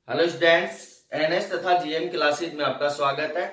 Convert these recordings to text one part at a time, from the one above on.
Hello students, NS तथा GM classes में आपका स्वागत है।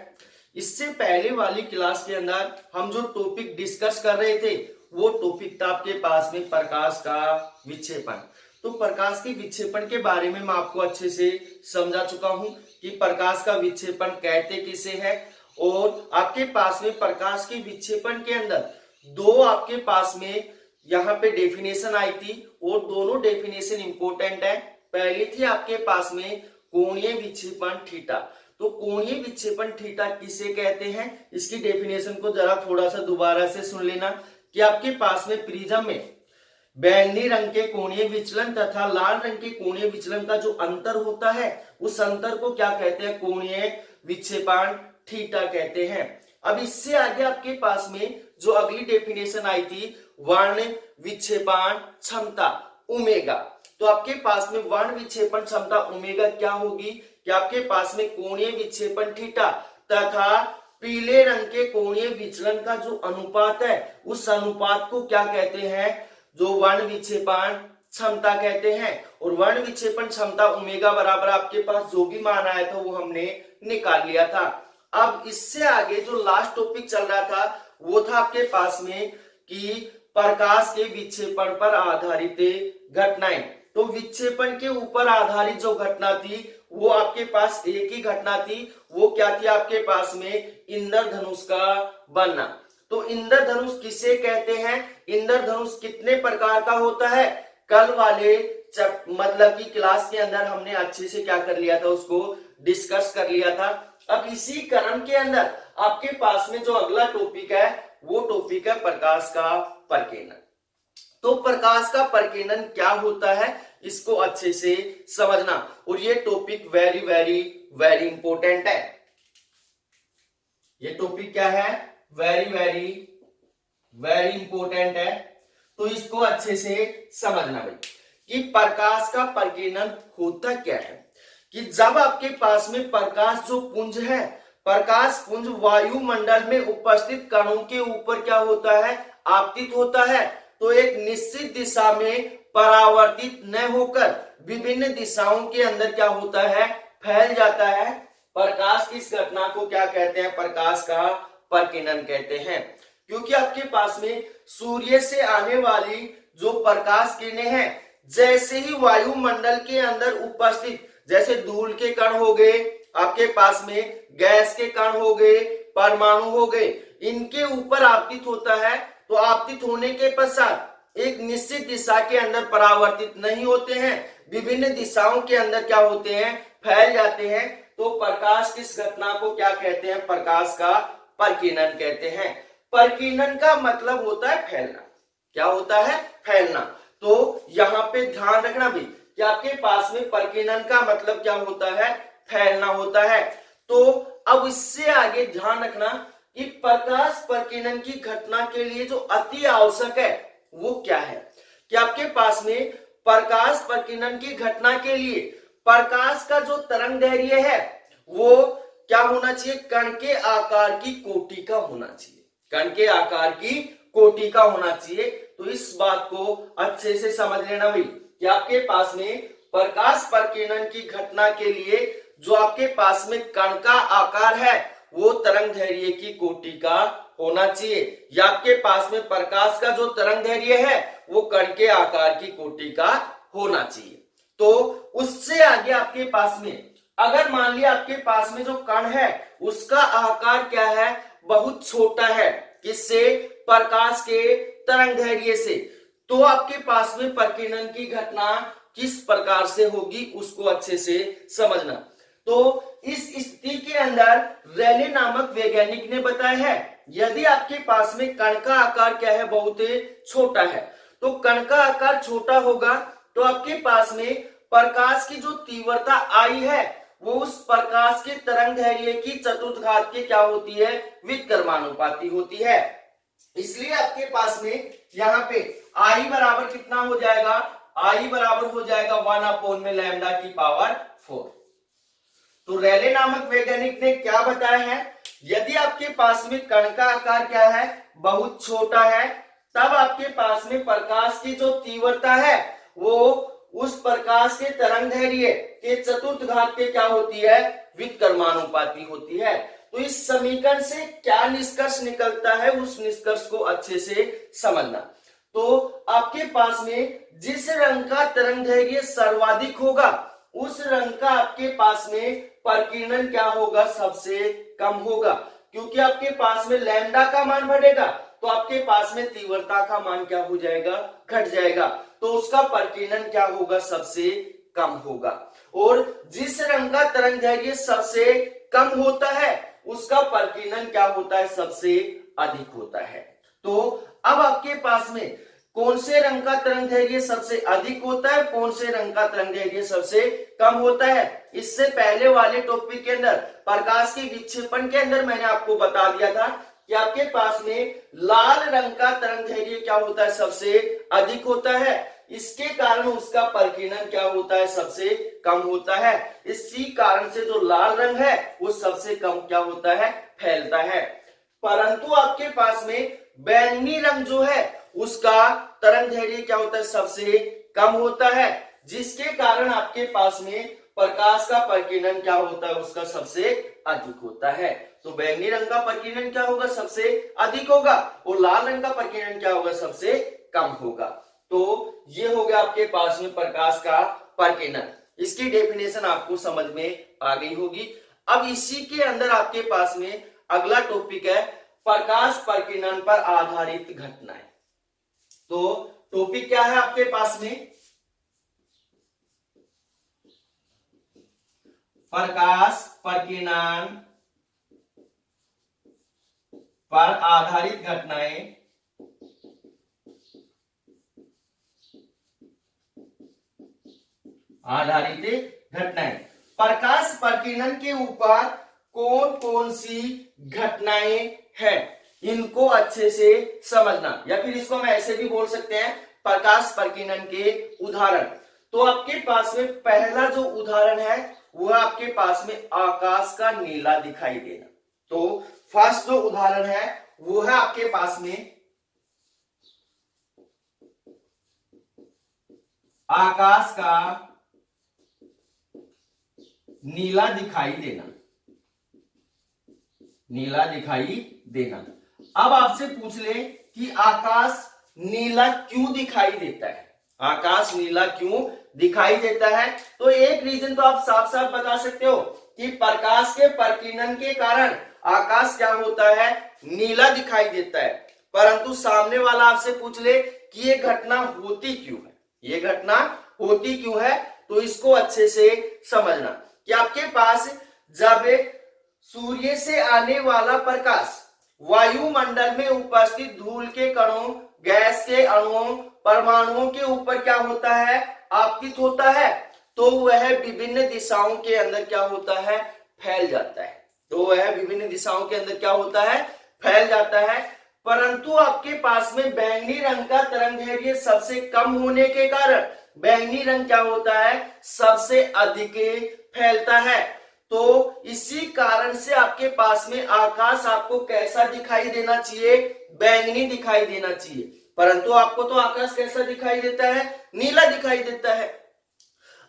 इससे पहले वाली क्लास के अंदर हम जो टॉपिक डिस्कस कर रहे थे वो टॉपिक था आपके पास में प्रकाश का विक्षेपण। तो प्रकाश के विक्षेपण के बारे में मैं आपको अच्छे से समझा चुका हूं कि प्रकाश का विक्षेपण कहते किसे है, और आपके पास में प्रकाश के विक्षेपण के अंदर दो आपके पास में यहाँ पे डेफिनेशन आई थी और दोनों डेफिनेशन इंपॉर्टेंट है। पहली थी आपके पास में कोणीय विक्षेपण थीटा। तो कोणीय विक्षेपण थीटा किसे कहते हैं, इसकी डेफिनेशन को जरा थोड़ा सा दोबारा से सुन लेना कि आपके पास में प्रिज्म में बैंगनी रंग के कोणीय विचलन तथा लाल रंग के कोणीय विचलन का जो अंतर होता है उस अंतर को क्या कहते हैं, कोणीय विक्षेपण थीटा कहते हैं। अब इससे आगे आपके पास में जो अगली डेफिनेशन आई थी वर्ण विक्षेपण क्षमता ओमेगा। तो आपके पास में वर्ण विक्षेपण क्षमता ओमेगा क्या होगी कि आपके पास में कोणीय विक्षेपण थीटा तथा पीले रंग के कोणीय विचलन का जो अनुपात है उस अनुपात को क्या कहते हैं, जो वर्ण विक्षेपण क्षमता कहते हैं। और वर्ण विक्षेपण क्षमता ओमेगा बराबर आपके पास जो भी मान आया था वो हमने निकाल लिया था। अब इससे आगे जो लास्ट टॉपिक चल रहा था वो था आपके पास में कि प्रकाश के विक्षेपण पर आधारित घटनाएं। तो विक्षेपण के ऊपर आधारित जो घटना थी वो आपके पास एक ही घटना थी, वो क्या थी आपके पास में इंद्रधनुष का बनना। तो इंद्रधनुष किसे कहते हैं, इंद्रधनुष कितने प्रकार का होता है, कल वाले मतलब की क्लास के अंदर हमने अच्छे से क्या कर लिया था, उसको डिस्कस कर लिया था। अब इसी क्रम के अंदर आपके पास में जो अगला टॉपिक है वो टॉपिक है प्रकाश का प्रकीर्णन। तो प्रकाश का प्रकीर्णन क्या होता है इसको अच्छे से समझना, और ये topic very very very important है। ये टॉपिक क्या है, वेरी वेरी वेरी इंपॉर्टेंट है। तो इसको अच्छे से समझना भाई कि प्रकाश का प्रकीर्णन होता क्या है। कि जब आपके पास में प्रकाश जो पुंज है, प्रकाश पुंज वायुमंडल में उपस्थित कणों के ऊपर क्या होता है, आपतित होता है, तो एक निश्चित दिशा में परावर्तित न होकर विभिन्न दिशाओं के अंदर क्या होता है, फैल जाता है। प्रकाश की इस घटना को क्या कहते हैं, प्रकाश का प्रकीर्णन कहते हैं। क्योंकि आपके पास में सूर्य से आने वाली जो प्रकाश किरणें हैं, जैसे ही वायुमंडल के अंदर उपस्थित, जैसे धूल के कण हो गए, आपके पास में गैस के कण हो गए, परमाणु हो गए, इनके ऊपर आपतित होता है, तो आपतित होने के पश्चात एक निश्चित दिशा के अंदर परावर्तित नहीं होते हैं, विभिन्न दिशाओं के अंदर क्या होते हैं, फैल जाते हैं। तो प्रकाश की इस घटना को क्या कहते हैं, प्रकाश का प्रकीर्णन कहते हैं। प्रकीर्णन का मतलब होता है फैलना। क्या होता है, फैलना। तो यहाँ पे ध्यान रखना भी कि आपके पास में प्रकीर्णन का मतलब क्या होता है, फैलना होता है। तो अब इससे आगे ध्यान रखना कि प्रकाश प्रकीर्णन की घटना के लिए जो अति आवश्यक है वो क्या है, कि आपके पास में प्रकाश प्रकीर्णन की घटना के लिए प्रकाश का जो तरंग दैर्घ्य है वो क्या होना चाहिए, कण के आकार की कोटि का होना चाहिए, कण के आकार की कोटि का होना चाहिए। तो इस बात को अच्छे से समझ लेना भाई कि आपके पास में प्रकाश प्रकीर्णन की घटना के लिए जो आपके पास में कण का आकार है वो तरंग दैर्घ्य की कोटि का होना चाहिए, या आपके पास में प्रकाश का जो तरंग दैर्घ्य है वो कण के आकार की कोटि का होना चाहिए। तो उससे आगे आपके पास में अगर मान लिया आपके पास में जो कण है उसका आकार क्या है, बहुत छोटा है, किससे, प्रकाश के तरंग दैर्घ्य से, तो आपके पास में प्रकीर्णन की घटना किस प्रकार से होगी उसको अच्छे से समझना। तो इस स्थिति के अंदर रेले नामक वैज्ञानिक ने बताया है, यदि आपके पास में कण का आकार क्या है, बहुत छोटा है, तो कण का आकार छोटा होगा तो आपके पास में प्रकाश की जो तीव्रता आई है वो उस प्रकाश के तरंग दैर्घ्य की चतुर्थघात के क्या होती है, व्युत्क्रमानुपाती होती है। इसलिए आपके पास में यहाँ पे आई बराबर कितना हो जाएगा, आई बराबर हो जाएगा 1 में लैम्डा की पावर 4। तो रेले नामक वैज्ञानिक ने क्या बताया है, यदि आपके पास में कण का आकार क्या है, बहुत छोटा है, तब आपके पास में प्रकाश की जो तीव्रता है वो उस प्रकाश के तरंग दैर्घ्य के चतुर्थ घात के क्या होती है, व्युत्क्रमानुपाती होती है। तो इस समीकरण से क्या निष्कर्ष निकलता है, उस निष्कर्ष को अच्छे से समझना। तो आपके पास में जिस रंग का तरंग दैर्घ्य सर्वाधिक होगा उस रंग का आपके पास में प्रकीर्णन क्या होगा, सबसे कम होगा, क्योंकि आपके पास में लैम्डा का मान बढ़ेगा तो आपके पास में तीव्रता का मान क्या हो जाएगा, घट जाएगा, तो उसका प्रकीर्णन क्या होगा, सबसे कम होगा। और जिस रंग का तरंग दैर्घ्य सबसे कम होता है उसका प्रकीर्णन क्या होता है, सबसे अधिक होता है। तो अब आपके पास में कौन से रंग का तरंग दैर्घ्य सबसे अधिक होता है, कौन से रंग का तरंग दैर्घ्य सबसे कम होता है, इससे पहले वाले टॉपिक के अंदर प्रकाश के विक्षेपण के अंदर मैंने आपको बता दिया था कि आपके पास में लाल रंग का तरंग दैर्घ्य क्या होता है, सबसे अधिक होता है, इसके कारण उसका प्रकीर्णन क्या होता है, सबसे कम होता है। इसी कारण से जो लाल रंग है वो सबसे कम क्या होता है, फैलता है। परंतु आपके पास में बैंगनी रंग जो है उसका तरंग दैर्घ्य क्या होता है, सबसे कम होता है, जिसके कारण आपके पास में प्रकाश का प्रकीर्णन क्या होता है, उसका सबसे अधिक होता है। तो बैंगनी रंग का प्रकीर्णन क्या होगा, सबसे अधिक होगा, और लाल रंग का प्रकीर्णन क्या होगा, सबसे कम होगा। तो ये हो गया आपके पास में प्रकाश का प्रकीर्णन। इसकी डेफिनेशन आपको समझ में आ गई होगी। अब इसी के अंदर आपके पास में अगला टॉपिक है प्रकाश प्रकीर्णन पर आधारित घटनाएं। तो टॉपिक क्या है आपके पास में, प्रकाश प्रकीर्णन पर आधारित घटनाएं। आधारित घटनाएं, प्रकाश प्रकीर्णन के ऊपर कौन कौन सी घटनाएं हैं, इनको अच्छे से समझना, या फिर इसको हम ऐसे भी बोल सकते हैं प्रकाश प्रकीर्णन के उदाहरण। तो आपके पास में पहला जो उदाहरण है वह आपके पास में आकाश का नीला दिखाई देना। तो फर्स्ट जो उदाहरण है वो है आपके पास में आकाश का नीला दिखाई देना, नीला दिखाई देना। अब आपसे पूछ ले कि आकाश नीला क्यों दिखाई देता है, आकाश नीला क्यों दिखाई देता है। तो एक रीजन तो आप साफ साफ बता सकते हो कि प्रकाश के प्रकीर्णन के कारण आकाश क्या होता है, नीला दिखाई देता है। परंतु सामने वाला आपसे पूछ ले कि ये घटना होती क्यों है, ये घटना होती क्यों है, तो इसको अच्छे से समझना कि आपके पास जब सूर्य से आने वाला प्रकाश वायुमंडल में उपस्थित धूल के कणों, गैस के अणुओं, परमाणुओं के ऊपर क्या होता है, आपतित होता है, तो वह विभिन्न दिशाओं के अंदर क्या होता है, फैल जाता है। तो वह विभिन्न दिशाओं के अंदर क्या होता है, फैल जाता है। परंतु आपके पास में बैंगनी रंग का तरंग दैर्घ्य सबसे कम होने के कारण बैंगनी रंग क्या होता है, सबसे अधिक फैलता है। तो इसी कारण से आपके पास में आकाश आपको कैसा दिखाई देना चाहिए, बैंगनी दिखाई देना चाहिए। परंतु आपको तो आकाश कैसा दिखाई देता है, नीला दिखाई देता है।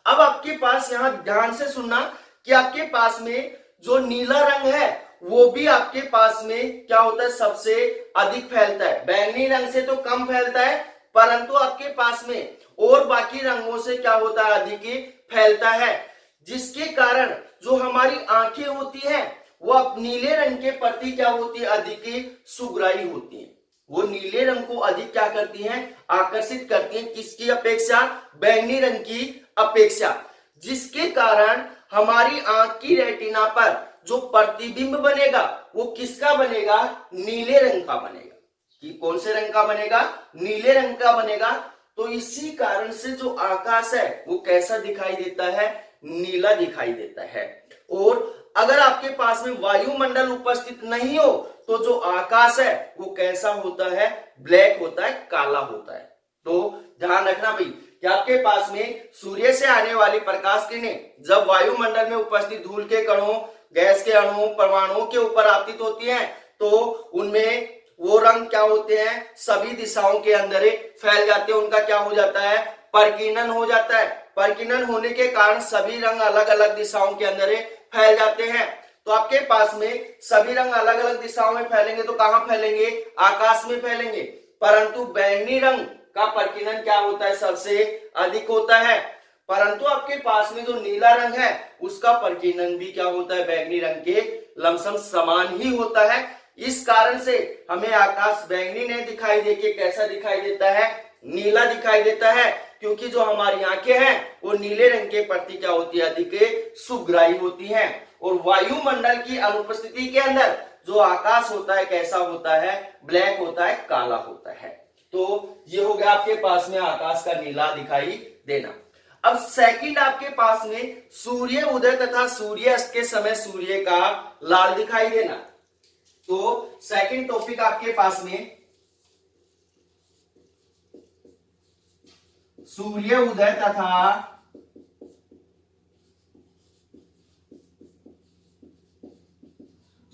अब आपके पास यहां ध्यान से सुनना कि आपके पास में जो नीला रंग है वो भी आपके पास में क्या होता है, सबसे अधिक फैलता है। बैंगनी रंग से तो कम फैलता है, परंतु आपके पास में और बाकी रंगों से क्या होता है, अधिक फैलता है, जिसके कारण जो हमारी आंखें होती हैं वो अब नीले रंग के प्रति क्या होती है, अधिक सुग्राही होती है। वो नीले रंग को अधिक क्या करती हैं, आकर्षित करती हैं, किसकी अपेक्षा, बैंगनी रंग की अपेक्षा, जिसके कारण हमारी आंख की रेटिना पर जो प्रतिबिंब बनेगा वो किसका बनेगा, नीले रंग का बनेगा। कि कौन से रंग का बनेगा, नीले रंग का बनेगा। तो इसी कारण से जो आकाश है वो कैसा दिखाई देता है, नीला दिखाई देता है। और अगर आपके पास में वायुमंडल उपस्थित नहीं हो तो जो आकाश है वो कैसा होता है, ब्लैक होता है, काला होता है। तो ध्यान रखना भाई कि आपके पास में सूर्य से आने वाली प्रकाश किरणें जब वायुमंडल में उपस्थित धूल के कणों, गैस के अणुओं, परमाणुओं के ऊपर आपतित होती हैं तो उनमें वो रंग क्या होते हैं, सभी दिशाओं के अंदर फैल जाते हैं, उनका क्या हो जाता है, परकीनन हो जाता है। परकीनन होने के कारण सभी रंग अलग अलग दिशाओं के अंदर फैल जाते हैं। तो आपके पास में सभी रंग अलग अलग दिशाओं में फैलेंगे तो कहां फैलेंगे? आकाश में फैलेंगे। परंतु बैंगनी रंग का परकीनन क्या होता है? सबसे अधिक होता है। परंतु आपके पास में जो नीला रंग है उसका परकीनन भी क्या होता है? बैंगनी रंग के लमसम समान ही होता है। इस कारण से हमें आकाश बैंगनी नहीं दिखाई देके कैसा दिखाई देता है? नीला दिखाई देता है, क्योंकि जो हमारी आंखें हैं वो नीले रंग के प्रति क्या होती है? अधिक सुग्राही होती हैं। और वायुमंडल की अनुपस्थिति के अंदर जो आकाश होता है कैसा होता है? ब्लैक होता है, काला होता है। तो ये हो गया आपके पास में आकाश का नीला दिखाई देना। अब सेकंड आपके पास में सूर्य उदय तथा सूर्यास्त के समय सूर्य का लाल दिखाई देना। तो सेकंड टॉपिक आपके पास में सूर्य उदय तथा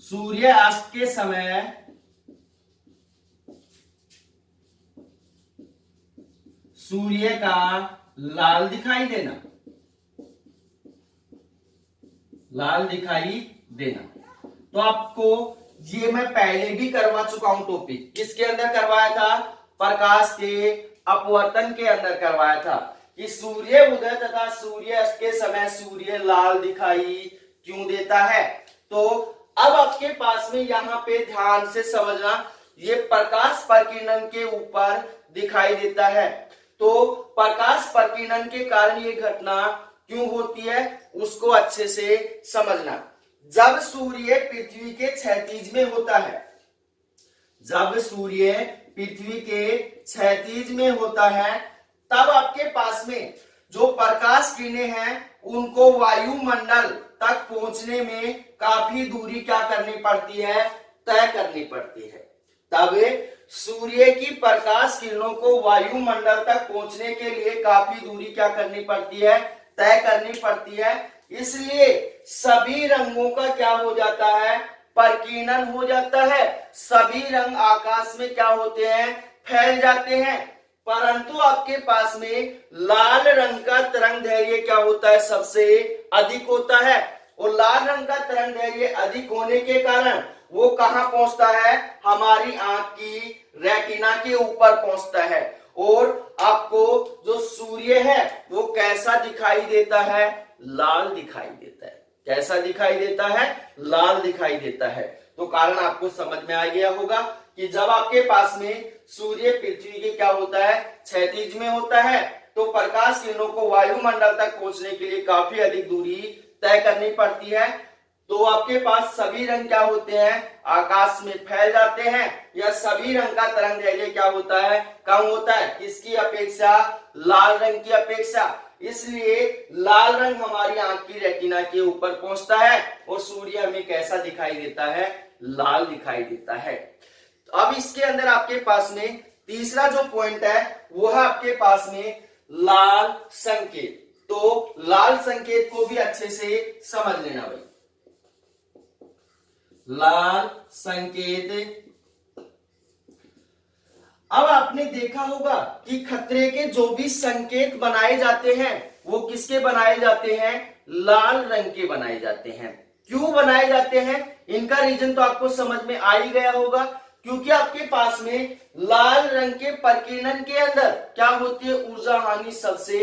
सूर्यास्त के समय सूर्य का लाल दिखाई देना। लाल दिखाई देना। तो आपको ये मैं पहले भी करवा चुका हूं टॉपिक। किसके अंदर करवाया था? प्रकाश के अपवर्तन के अंदर करवाया था कि सूर्य उदय तथा सूर्यास्त के समय सूर्य लाल दिखाई क्यों देता है। तो अब आपके पास में यहाँ पे ध्यान से समझना, ये प्रकाश प्रकीर्णन के ऊपर दिखाई देता है। तो प्रकाश प्रकीर्णन के कारण ये घटना क्यों होती है उसको अच्छे से समझना। जब सूर्य पृथ्वी के क्षैतिज में होता है, जब सूर्य पृथ्वी के क्षैतिज में होता है, तब आपके पास में जो प्रकाश किरणें हैं उनको वायुमंडल तक पहुंचने में काफी दूरी क्या करनी पड़ती है? तय करनी पड़ती है। तब सूर्य की प्रकाश किरणों को वायुमंडल तक पहुंचने के लिए काफी दूरी क्या करनी पड़ती है? तय करनी पड़ती है। इसलिए सभी रंगों का क्या हो जाता है? परकीर्णन हो जाता है। सभी रंग आकाश में क्या होते हैं? फैल जाते हैं। परंतु आपके पास में लाल रंग का तरंग दैर्घ्य क्या होता है? सबसे अधिक होता है। और लाल रंग का तरंग दैर्घ्य अधिक होने के कारण वो कहां पहुंचता है? हमारी आंख की रेटिना के ऊपर पहुंचता है। और आपको जो सूर्य है वो कैसा दिखाई देता है? लाल दिखाई देता है। कैसा दिखाई देता है? लाल दिखाई देता है। तो कारण आपको समझ में आ गया होगा कि जब आपके पास में सूर्य पृथ्वी के क्या होता है? क्षैतिज में होता है, तो प्रकाश किरणों को वायुमंडल तक पहुंचने के लिए काफी अधिक दूरी तय करनी पड़ती है। तो आपके पास सभी रंग क्या होते हैं? आकाश में फैल जाते हैं। या सभी रंग का तरंग दैर्घ्य क्या होता है? कम होता है। किसकी अपेक्षा? लाल रंग की अपेक्षा। इसलिए लाल रंग हमारी आंख की रेटिना के ऊपर पहुंचता है और सूर्य हमें कैसा दिखाई देता है? लाल दिखाई देता है। तो अब इसके अंदर आपके पास में तीसरा जो पॉइंट है वो है आपके पास में लाल संकेत। तो लाल संकेत को भी अच्छे से समझ लेना भाई। लाल संकेत, अब आपने देखा होगा कि खतरे के जो भी संकेत बनाए जाते हैं वो किसके बनाए जाते हैं? लाल रंग के बनाए जाते हैं। क्यों बनाए जाते हैं? इनका रीजन तो आपको समझ में आ ही गया होगा। क्योंकि आपके पास में लाल रंग के प्रकीर्णन के अंदर क्या होती है? ऊर्जा हानि सबसे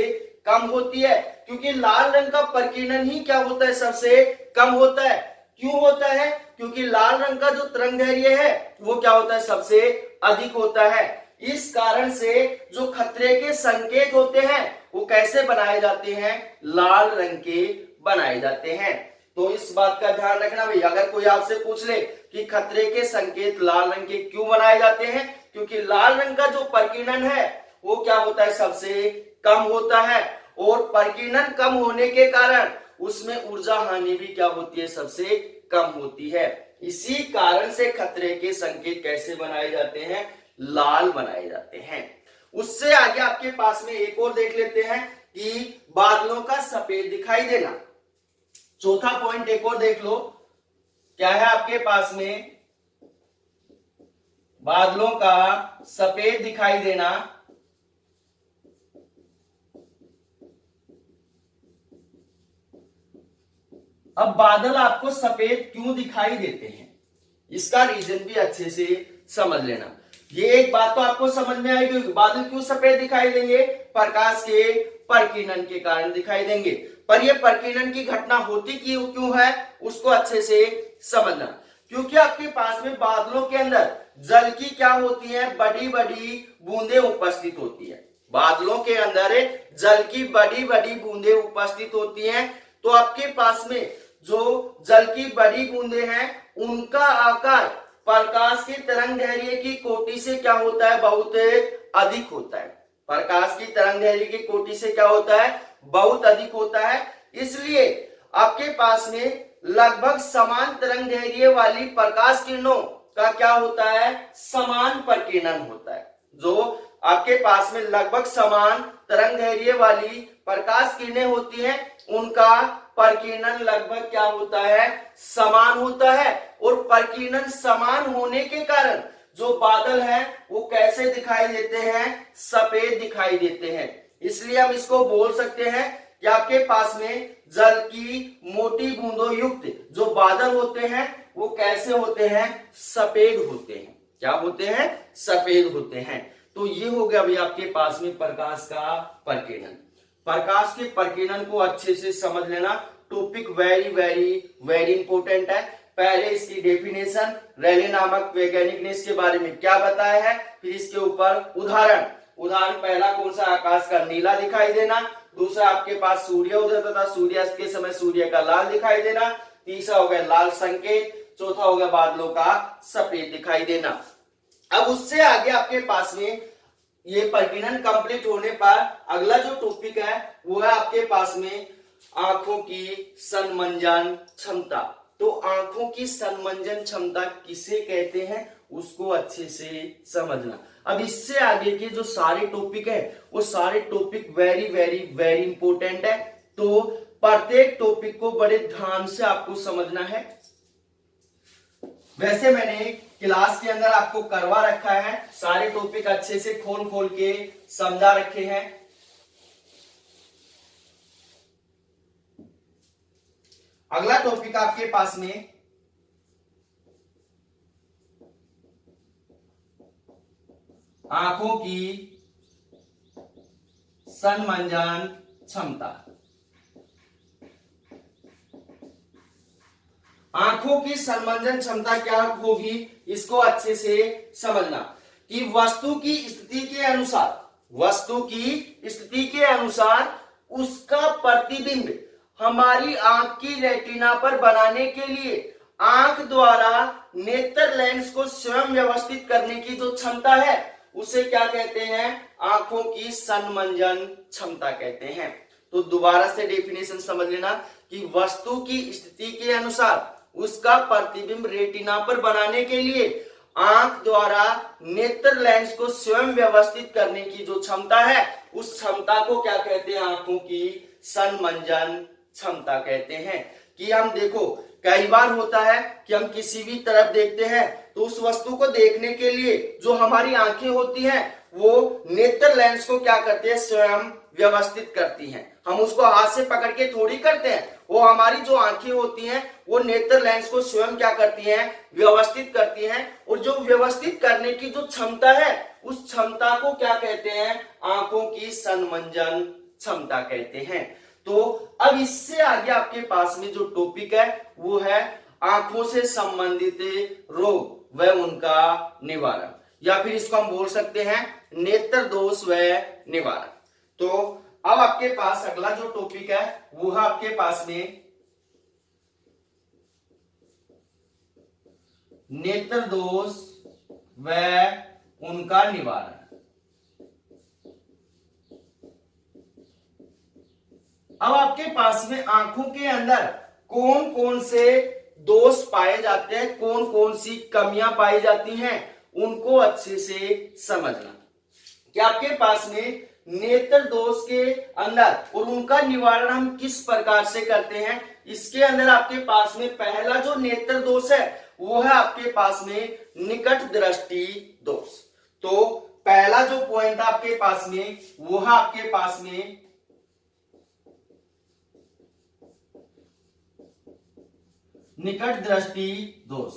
कम होती है। क्योंकि लाल रंग का प्रकीर्णन ही क्या होता है? सबसे कम होता है। क्यों होता है? क्योंकि लाल रंग का जो तरंग दैर्घ्य है वो क्या होता है? सबसे अधिक होता है। इस कारण से जो खतरे के संकेत होते हैं वो कैसे बनाए जाते हैं? लाल रंग के बनाए जाते हैं। तो इस बात का ध्यान रखना भाई। अगर कोई आपसे पूछ ले कि खतरे के संकेत लाल रंग के क्यों बनाए जाते हैं, क्योंकि लाल रंग का जो प्रकीर्णन है वो क्या होता है? सबसे कम होता है। और प्रकीर्णन कम होने के कारण उसमें ऊर्जा हानि भी क्या होती है? सबसे कम होती है। इसी कारण से खतरे के संकेत कैसे बनाए जाते हैं? लाल बनाए जाते हैं। उससे आगे आपके पास में एक और देख लेते हैं कि बादलों का सफेद दिखाई देना। चौथा पॉइंट एक और देख लो, क्या है आपके पास में? बादलों का सफेद दिखाई देना। अब बादल आपको सफेद क्यों दिखाई देते हैं, इसका रीजन भी अच्छे से समझ लेना। ये एक बात तो आपको समझ में आएगी, बादल क्यों सफेद दिखाई देंगे, प्रकाश के प्रकीर्णन के कारण दिखाई देंगे। पर ये प्रकीर्णन की घटना होती क्यों है उसको अच्छे से समझना, क्योंकि आपके पास में बादलों के अंदर जल की क्या होती है, बड़ी बड़ी बूंदें उपस्थित होती है। बादलों के अंदर जल की बड़ी बड़ी बूंदें उपस्थित होती हैं। तो आपके पास में जो जल की बड़ी बूंदें हैं उनका आकार प्रकाश की तरंग दैर्घ्य की कोटि से क्या होता है, बहुत अधिक होता है। प्रकाश की तरंग दैर्घ्य की कोटि से क्या होता है, बहुत अधिक होता है। इसलिए आपके पास में लगभग समान तरंग दैर्घ्य वाली प्रकाश किरणों का क्या होता है, समान प्रकीर्णन होता है। जो आपके पास में लगभग समान तरंग दैर्घ्य वाली प्रकाश किरणें होती हैं उनका प्रकीर्णन लगभग क्या होता है, समान होता है। और प्रकीर्णन समान होने के कारण जो बादल हैं वो कैसे दिखाई देते हैं, सफेद दिखाई देते हैं। इसलिए हम इसको बोल सकते हैं कि आपके पास में जल की मोटी बूंदों युक्त जो बादल होते हैं वो कैसे होते हैं, सफेद होते हैं। क्या होते हैं, सफेद होते हैं। तो ये हो गया अभी आपके पास में प्रकाश का प्रकीर्णन। प्रकाश के प्रकीर्णन को अच्छे से समझ लेना, topic very very very important है। पहले इसकी डेफिनेशन, रेले नामक वैज्ञानिक ने इसके बारे में क्या बताया है, फिर इसके ऊपर उदाहरण पहला कौन सा, आकाश का नीला दिखाई देना। दूसरा आपके पास सूर्य उदय तथा सूर्यास्त के समय सूर्य का लाल दिखाई देना। तीसरा हो गया लाल संकेत। चौथा हो गया बादलों का सफेद दिखाई देना। अब उससे आगे आपके पास में ये प्रकीर्णन कंप्लीट होने पर अगला जो टॉपिक है वो है आपके पास में आंखों की सन्मंजन क्षमता। तो आंखों की सन्मंजन क्षमता किसे कहते हैं उसको अच्छे से समझना। अब इससे आगे के जो सारे टॉपिक है वो सारे topic very very very important है। तो प्रत्येक टॉपिक को बड़े ध्यान से आपको समझना है। वैसे मैंने क्लास के अंदर आपको करवा रखा है, सारे टॉपिक अच्छे से खोल खोल के समझा रखे हैं। अगला टॉपिक आपके पास में आंखों की सन्मंजन क्षमता। आंखों की सन्मंजन क्षमता क्या होगी इसको अच्छे से समझना कि वस्तु की स्थिति के अनुसार उसका प्रतिबिंब हमारी आंख की रेटिना पर बनाने के लिए आंख द्वारा नेत्र लेंस को स्वयं व्यवस्थित करने की जो क्षमता है उसे क्या कहते हैं, आंखों की सन्मंजन क्षमता कहते हैं। तो दोबारा से डेफिनेशन समझ लेना कि वस्तु की स्थिति के अनुसार उसका प्रतिबिंब रेटिना पर बनाने के लिए आंख द्वारा नेत्र लेंस को स्वयं व्यवस्थित करने की जो क्षमता है उस क्षमता को क्या कहते हैं, आंखों की सन्मंजन क्षमता कहते हैं। कि हम देखो कई बार होता है कि हम किसी भी तरफ देखते हैं तो उस वस्तु को देखने के लिए जो हमारी आंखें होती हैं वो नेत्र लेंस को क्या करते हैं, स्वयं व्यवस्थित करती हैं। हम उसको हाथ से पकड़ के थोड़ी करते हैं, वो हमारी जो आंखें होती हैं वो नेत्र लेंस को स्वयं क्या करती हैं, व्यवस्थित करती हैं। और जो व्यवस्थित करने की जो क्षमता है उस क्षमता को क्या कहते हैं, आंखों की सन्मंजन क्षमता कहते हैं। तो अब इससे आगे आपके पास में जो टॉपिक है वो है आंखों से संबंधित रोग व उनका निवारण, या फिर इसको हम बोल सकते हैं नेत्र दोष व निवारण। तो अब आपके पास अगला जो टॉपिक है वो है आपके पास में नेत्र दोष व उनका निवारण। अब आपके पास में आंखों के अंदर कौन कौन से दोष पाए जाते हैं, कौन कौन सी कमियां पाई जाती हैं, उनको अच्छे से समझना कि आपके पास में नेत्र दोष के अंदर और उनका निवारण हम किस प्रकार से करते हैं। इसके अंदर आपके पास में पहला जो नेत्र दोष है वो है आपके पास में निकट दृष्टि दोष। तो पहला जो पॉइंट आपके पास में वो है आपके पास में निकट दृष्टि दोष,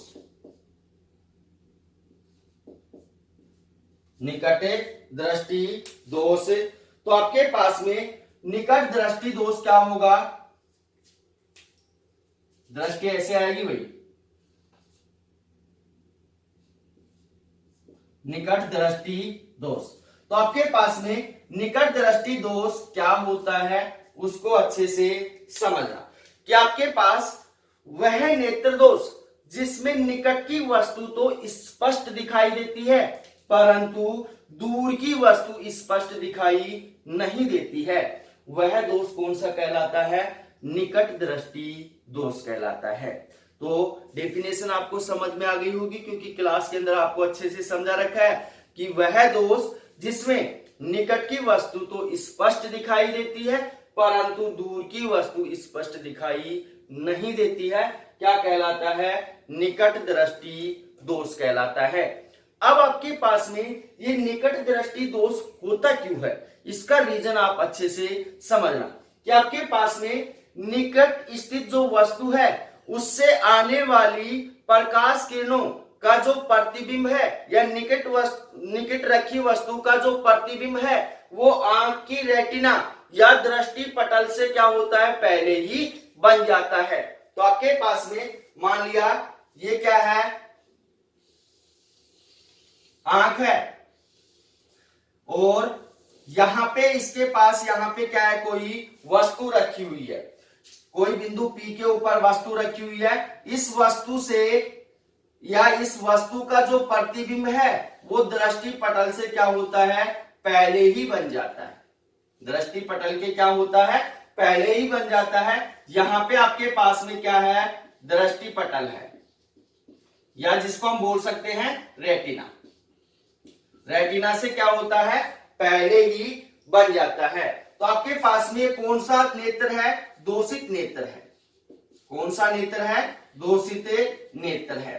निकट दृष्टि दोष। तो आपके पास में निकट दृष्टि दोष क्या होगा, दृष्टि ऐसे आएगी भाई, निकट दृष्टि दोष। तो आपके पास में निकट दृष्टि दोष क्या होता है उसको अच्छे से समझना कि आपके पास वह नेत्र दोष जिसमें निकट की वस्तु तो स्पष्ट दिखाई देती है परंतु दूर की वस्तु स्पष्ट दिखाई नहीं देती है, वह दोष कौन सा कहलाता है, निकट दृष्टि दोष कहलाता है। तो डेफिनेशन आपको समझ में आ गई होगी क्योंकि क्लास के अंदर आपको अच्छे से समझा रखा है कि वह दोष जिसमें निकट की वस्तु तो स्पष्ट दिखाई देती है परंतु दूर की वस्तु स्पष्ट दिखाई नहीं देती है, क्या कहलाता है, निकट दृष्टि दोष कहलाता है। अब आपके पास में ये निकट दृष्टि दोष होता क्यों है, इसका रीजन आप अच्छे से समझना कि आपके पास में निकट स्थित जो वस्तु है उससे आने वाली प्रकाश किरणों का जो प्रतिबिंब है या निकट रखी वस्तु का जो प्रतिबिंब है वो आंख की रेटिना या दृष्टि पटल से क्या होता है, पहले ही बन जाता है। तो आपके पास में मान लिया ये क्या है, आंख है और यहां पे इसके पास यहां पे क्या है, कोई वस्तु रखी हुई है, कोई बिंदु P के ऊपर वस्तु रखी हुई है। इस वस्तु से या इस वस्तु का जो प्रतिबिंब है वो दृष्टि पटल से क्या होता है, पहले ही बन जाता है, दृष्टि पटल के क्या होता है, पहले ही बन जाता है। यहां पे आपके पास में क्या है, दृष्टि पटल है या जिसको हम बोल सकते हैं रेटिना, रेटिना से क्या होता है, पहले ही बन जाता है। तो आपके पास में कौन सा नेत्र है, दोषित नेत्र है, कौन सा नेत्र है, दोषित नेत्र है।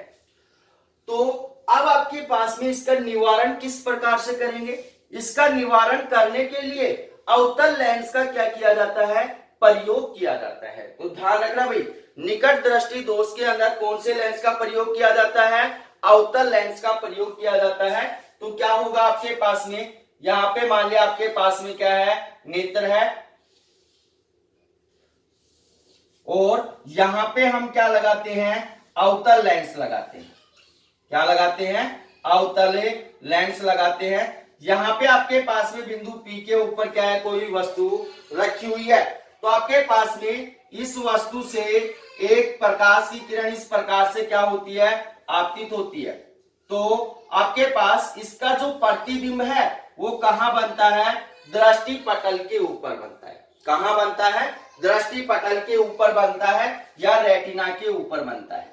तो अब आपके पास में इसका निवारण किस प्रकार से करेंगे, इसका निवारण करने के लिए अवतल लेंस का क्या किया जाता है, प्रयोग किया जाता है। तो ध्यान रखना भाई, निकट दृष्टि दोष के अंदर कौन से लेंस का प्रयोग किया जाता है, अवतल लेंस का प्रयोग किया जाता है। तो क्या होगा आपके पास में, यहां पे मान लिया आपके पास में क्या है, नेत्र है और यहां पे हम क्या लगाते हैं, अवतल लेंस लगाते हैं, क्या लगाते हैं, अवतल लेंस लगाते हैं। यहां पे आपके पास में बिंदु P के ऊपर क्या है, कोई वस्तु रखी हुई है। तो आपके पास में इस वस्तु से एक प्रकाश की किरण इस प्रकार से क्या होती है, आपतित होती है। तो आपके पास इसका जो प्रतिबिंब है वो कहां बनता है, दृष्टि पटल के ऊपर बनता है। कहां बनता है, दृष्टि पटल के ऊपर बनता है या रेटिना के ऊपर बनता है,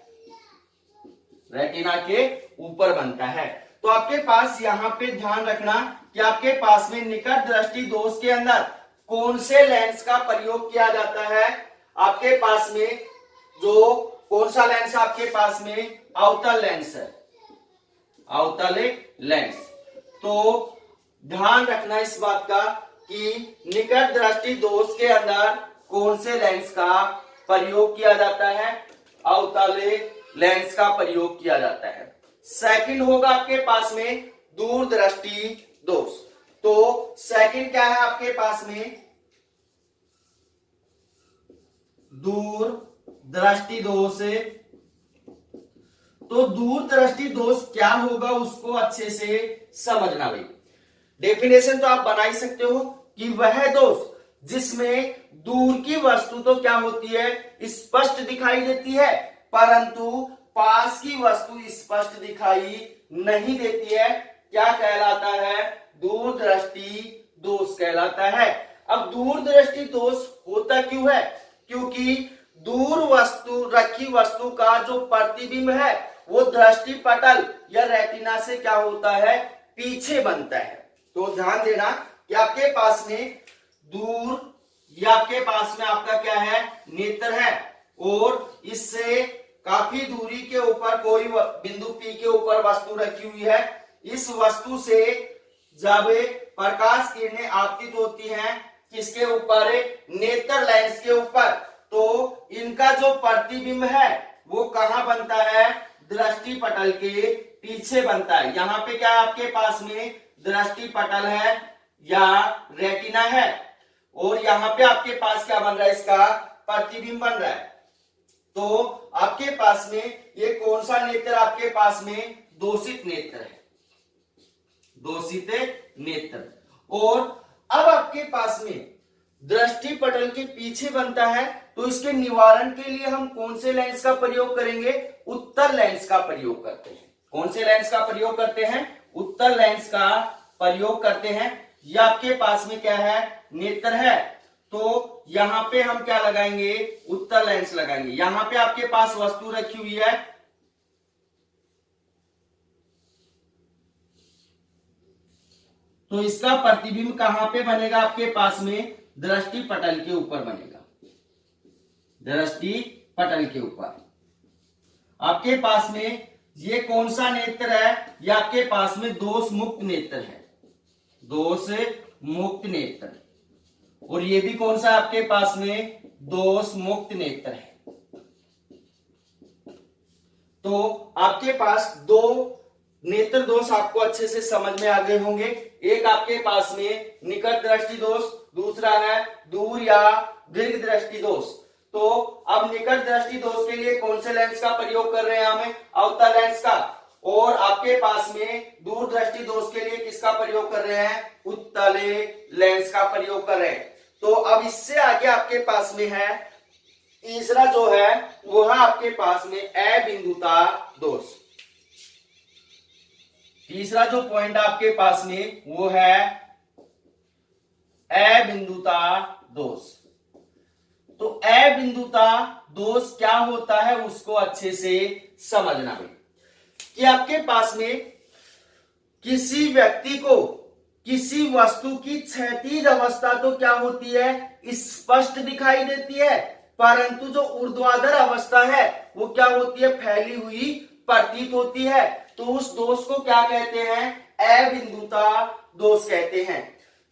रेटिना के ऊपर बनता है। तो आपके पास यहां पे ध्यान रखना कि आपके पास में निकट दृष्टि दोष के अंदर कौन से लेंस का प्रयोग किया जाता है, आपके पास में जो कौन सा लेंस आपके पास में, अवतल लेंस है, अवतल लेंस। तो ध्यान रखना इस बात का कि निकट दृष्टि दोष के अंदर कौन से लेंस का प्रयोग किया जाता है, अवतल लेंस का प्रयोग किया जाता है। सेकंड होगा आपके पास में दूर दृष्टि दोष। तो सेकंड क्या है आपके पास में, दूर दृष्टि दोष। तो दूर दृष्टि दोष क्या होगा उसको अच्छे से समझना भाई। डेफिनेशन तो आप बना ही सकते हो कि वह दोष जिसमें दूर की वस्तु तो क्या होती है, स्पष्ट दिखाई देती है परंतु पास की वस्तु स्पष्ट दिखाई नहीं देती है, क्या कहलाता है, दूर दृष्टि दोष कहलाता है। अब दूर दृष्टि दोष होता क्यों है, क्योंकि दूर वस्तु रखी वस्तु का जो प्रतिबिंब है वो दृष्टि पटल या रेटिना से क्या होता है, पीछे बनता है। तो ध्यान देना कि आपके पास में दूर या आपके पास में आपका क्या है, नेत्र है और इससे काफी दूरी के ऊपर कोई बिंदु P के ऊपर वस्तु रखी हुई है। इस वस्तु से जब प्रकाश किरणें आपतित होती हैं किसके ऊपर, नेत्र लेंस के ऊपर, तो इनका जो प्रतिबिंब है वो कहां बनता है? दृष्टि पटल के पीछे बनता है। यहाँ पे क्या है आपके पास में? दृष्टि पटल है या रेटिना है, और यहाँ पे आपके पास क्या बन रहा है? इसका प्रतिबिंब बन रहा है। तो आपके पास में ये कौन सा नेत्र आपके पास में? दोषित नेत्र है, दोषित नेत्र। और अब आपके पास में दृष्टि पटल के पीछे बनता है, तो इसके निवारण के लिए हम कौन से लेंस का प्रयोग करेंगे? उत्तल लेंस का प्रयोग करते हैं। कौन से लेंस का प्रयोग करते हैं? उत्तल लेंस का प्रयोग करते हैं। ये आपके पास में क्या है? नेत्र है, तो यहां पे हम क्या लगाएंगे? उत्तल लेंस लगाएंगे। यहां पे आपके पास वस्तु रखी हुई है, तो इसका प्रतिबिंब कहां पे बनेगा आपके पास में? दृष्टि पटल के ऊपर बनेगा, दृष्टि पटल के ऊपर। आपके पास में ये कौन सा नेत्र है? ये आपके पास में दोष मुक्त नेत्र है, दोष मुक्त नेत्र। और ये भी कौन सा आपके पास में? दोष मुक्त नेत्र है। तो आपके पास दो नेत्र दोष आपको अच्छे से समझ में आ गए होंगे। एक आपके पास में निकट दृष्टि दोष, दूसरा है दूर या दीर्घ दृष्टि दोष। तो अब निकट दृष्टि दोष के लिए कौन से लेंस का प्रयोग कर रहे हैं हमें? अवतल लेंस का। और आपके पास में दूर दृष्टि दोष के लिए किसका प्रयोग कर रहे हैं? उत्तल लेंस का प्रयोग कर रहे हैं। तो अब इससे आगे आपके पास में है तीसरा जो है वो है आपके पास में अबिंदुता दोष। तीसरा जो पॉइंट आपके पास में वो है अबिंदुता दोष। तो अबिंदुता दोष क्या होता है उसको अच्छे से समझना है कि आपके पास में किसी व्यक्ति को किसी वस्तु की क्षैतिज अवस्था तो क्या होती है? स्पष्ट दिखाई देती है, परंतु जो ऊर्ध्वाधर अवस्था है वो क्या होती है? फैली हुई प्रतीत होती है। तो उस दोष को क्या कहते हैं? अबिंदुता दोष कहते हैं।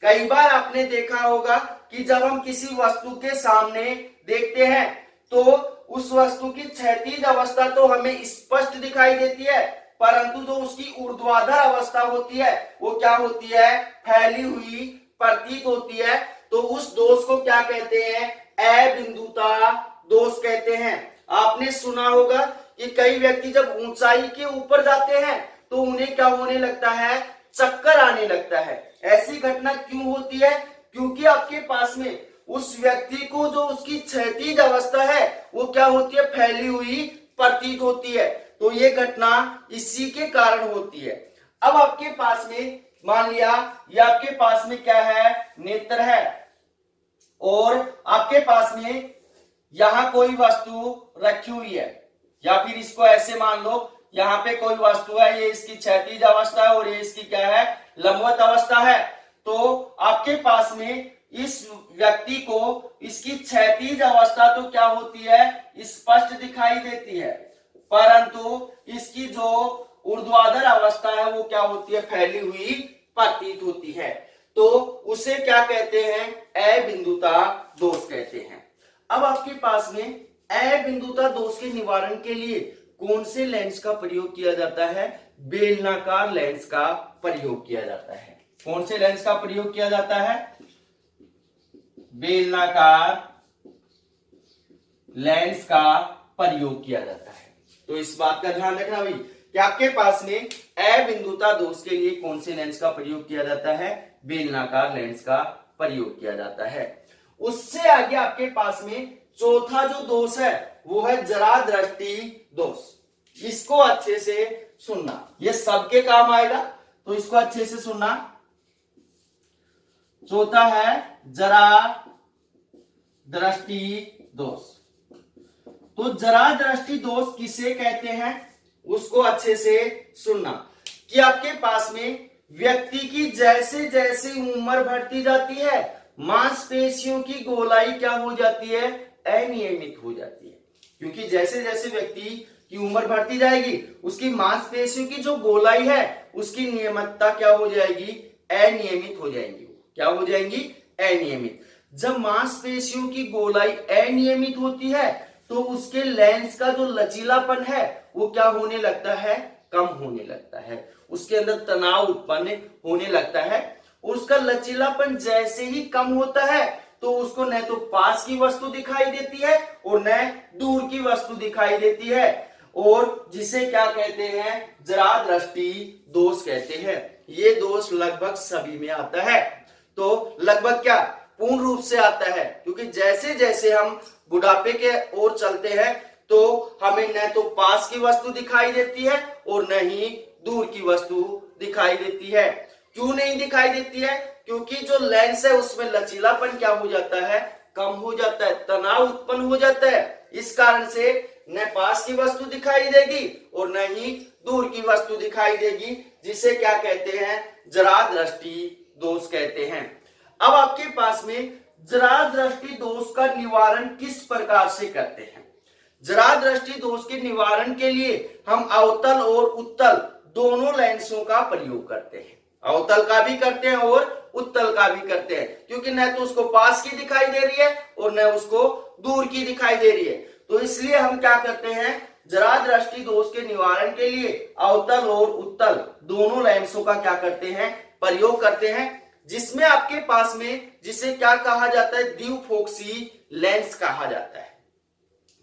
कई बार आपने देखा होगा कि जब हम किसी वस्तु के सामने देखते हैं तो उस वस्तु की क्षैतिज अवस्था तो हमें स्पष्ट दिखाई देती है, परंतु जो उसकी ऊर्ध्वाधर अवस्था होती है वो क्या होती है? फैली हुई प्रतीत होती है। तो उस दोष को क्या कहते हैं? अबिंदुता दोष कहते हैं। आपने सुना होगा कि कई व्यक्ति जब ऊंचाई के ऊपर जाते हैं तो उन्हें क्या होने लगता है? चक्कर आने लगता है। ऐसी घटना क्यों होती है? क्योंकि आपके पास में उस व्यक्ति को जो उसकी क्षैतिज अवस्था है वो क्या होती है? फैली हुई प्रतीत होती है। तो ये घटना इसी के कारण होती है। अब आपके पास में मान लिया ये आपके पास में क्या है? नेत्र है, और आपके पास में यहां कोई वस्तु रखी हुई है, या फिर इसको ऐसे मान लो यहाँ पे कोई वस्तु है, ये इसकी क्षैतिज अवस्था है और ये इसकी क्या है? लंबवत अवस्था है। तो आपके पास में इस व्यक्ति को इसकी क्षैतिज अवस्था तो क्या होती है? स्पष्ट दिखाई देती है, परंतु इसकी जो ऊर्ध्वाधर अवस्था है वो क्या होती है? फैली हुई प्रतीत होती है। तो उसे क्या कहते हैं? अबिंदुता दोष कहते हैं। अब आपके पास में अबिंदुता दोष के निवारण के लिए कौन से लेंस का प्रयोग किया जाता है? बेलनाकार लेंस का प्रयोग किया जाता है। कौन से लेंस का प्रयोग किया जाता है? बेलनाकार लेंस का प्रयोग किया जाता है। तो इस बात का ध्यान रखना भाई कि आपके पास में अबिंदुता दोष के लिए कौन से लेंस का प्रयोग किया जाता है? बेलनाकार लेंस का प्रयोग किया जाता है। उससे आगे आपके पास में चौथा जो दोष है वो है जरा दृष्टि दोष। इसको अच्छे से सुनना, ये सबके काम आएगा, तो इसको अच्छे से सुनना। चौथा है जरा दृष्टि दोष। तो जरा दृष्टि दोष किसे कहते हैं उसको अच्छे से सुनना कि आपके पास में व्यक्ति की जैसे जैसे उम्र बढ़ती जाती है मांसपेशियों की गोलाई क्या हो जाती है? अनियमित हो जाती है। क्योंकि जैसे जैसे व्यक्ति की उम्र बढ़ती जाएगी उसकी मांसपेशियों की जो गोलाई है उसकी नियमितता क्या हो जाएगी? अनियमित हो जाएगी। क्या हो जाएंगी? अनियमित। जब मांसपेशियों की गोलाई अनियमित होती है तो उसके लेंस का जो लचीलापन है वो क्या होने लगता है, कम होने लगता है, उसके अंदर तनाव उत्पन्न होने लगता है। उसका लचीलापन जैसे ही कम होता है तो उसको न तो पास की वस्तु दिखाई देती है और न दूर की वस्तु दिखाई देती है, और जिसे क्या कहते हैं, जरा दृष्टि दोष कहते हैं। ये दोष लगभग सभी में आता है। तो लगभग क्या, पूर्ण रूप से आता है, क्योंकि जैसे जैसे हम बुढ़ापे के ओर चलते हैं तो हमें न तो पास की वस्तु दिखाई देती है और न ही दूर की वस्तु दिखाई देती है। क्यों नहीं दिखाई देती है? क्योंकि जो लेंस है उसमें लचीलापन क्या हो जाता है, कम हो जाता है, तनाव उत्पन्न हो जाता है। इस कारण से न पास की वस्तु दिखाई देगी और न ही दूर की वस्तु दिखाई देगी, जिसे क्या कहते हैं, जरा दृष्टि दोष कहते हैं। अब आपके पास में जरा दृष्टि दोष का निवारण किस प्रकार से करते हैं? जरा दृष्टि दोष के निवारण के लिए हम अवतल और उत्तल दोनों लेंसों का प्रयोग करते हैं। अवतल का भी करते हैं और उत्तल का भी करते हैं, क्योंकि न तो उसको पास की दिखाई दे रही है और न उसको दूर की दिखाई दे रही है। तो इसलिए हम क्या करते हैं, जरा दृष्टि दोष के निवारण के लिए अवतल और उत्तल दोनों लेंसों का क्या करते हैं, प्रयोग करते हैं, जिसमें आपके पास में जिसे क्या कहा जाता है, द्विफोक्सी लेंस कहा जाता है।